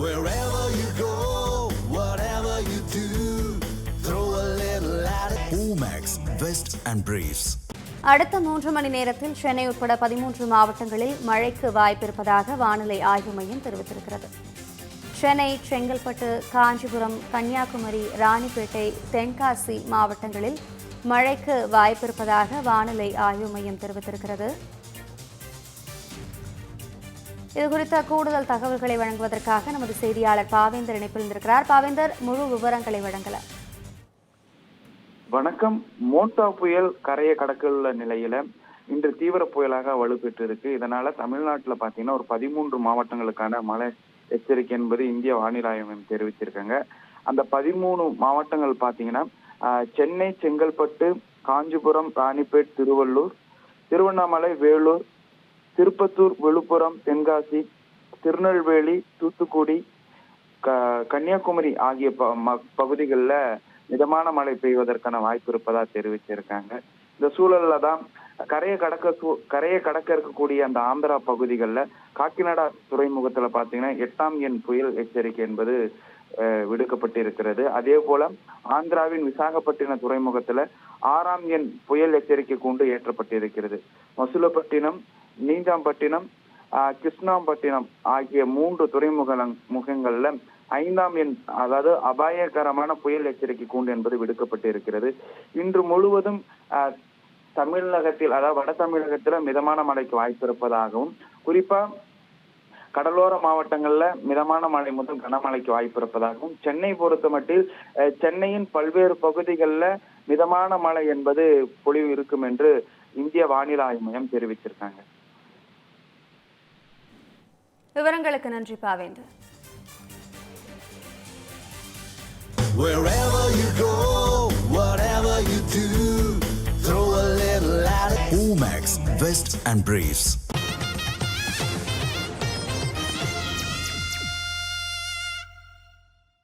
Wherever you go, whatever you do, throw a little at it. Omax, Vest and Briefs. அடுத்த 3 மணி நேரத்தில் சென்னை உட்பட 13 மாவட்டங்களில் மழைக்கு வாய்ப்பிருப்பதாக வானிலை ஆய்வு மையம் தெரிவித்திருக்கிறது. சென்னை, செங்கல்பட்டு, காஞ்சிபுரம், கன்னியாகுமரி, ராணிப்பேட்டை, தென்காசி மாவட்டங்களில் மழைக்கு வாய்ப்பிருப்பதாக வானிலை ஆய்வு மையம் தெரிவித்திருக்கிறது. இதுகுறித்த கூடுதல் தகவல்களை வழங்குவதற்காக நமது செய்தியாளர் பாவேந்தர் இணைப்பில் இருக்கிறார். பாவேந்தர், முழு விவரங்களை வழங்கலாம். வணக்கம். மோட்டா புயல் கரையை கடக்க நிலையில இன்று தீவிர புயலாக வலுப்பெற்று இருக்கு. இதனால தமிழ்நாட்டுல பாத்தீங்கன்னா ஒரு 13 மாவட்டங்களுக்கான மழை எச்சரிக்கை என்பது இந்திய வானிலை ஆய்வு மையம் தெரிவிச்சிருக்காங்க. அந்த 13 மாவட்டங்கள் பாத்தீங்கன்னா சென்னை, செங்கல்பட்டு, காஞ்சிபுரம், ராணிப்பேட், திருவள்ளூர், திருவண்ணாமலை, வேலூர், திருப்பத்தூர், விழுப்புரம், தென்காசி, திருநெல்வேலி, தூத்துக்குடி, கன்னியாகுமரி ஆகிய பகுதிகளில் மிதமான மழை பெய்வதற்கான வாய்ப்பு இருப்பதா தெரிவிச்சிருக்காங்க. இந்த சூழல்ல தான் கரையை கடக்க இருக்கக்கூடிய அந்த ஆந்திரா பகுதிகளில் காக்கிநாடா துறைமுகத்துல பாத்தீங்கன்னா 8ஆம் எண் புயல் எச்சரிக்கை என்பது விடுக்கப்பட்டு இருக்கிறது. அதே போல ஆந்திராவின் விசாகப்பட்டினம் துறைமுகத்துல 6ஆம் எண் புயல் எச்சரிக்கை கூண்டு ஏற்றப்பட்டிருக்கிறது. மசுலப்பட்டினம், நீந்தாம்பட்டினம், கிருஷ்ணாம்பட்டினம் ஆகிய 3 துறைமுகங்கள்ல 5ஆம் எண், அதாவது அபாயகரமான புயல் எச்சரிக்கை கூண்டு என்பது விடுக்கப்பட்டு இருக்கிறது. இன்று முழுவதும் தமிழகத்தில், அதாவது வட தமிழகத்துல மிதமான மழைக்கு வாய்ப்பு இருப்பதாகவும், குறிப்பா கடலோர மாவட்டங்கள்ல மிதமான மழை முதல் கனமழைக்கு வாய்ப்பு இருப்பதாகவும், சென்னை பொறுத்த மட்டில் சென்னையின் பல்வேறு பகுதிகளில் மிதமான மழை என்பது பொழிவு இருக்கும் என்று இந்திய வானிலை ஆய்வு மையம் தெரிவிச்சிருக்காங்க. விவரங்களுக்கு நன்றி பாவேந்தர். Wherever you go, whatever you do, throw a little at it. Omax, Vest and Briefs.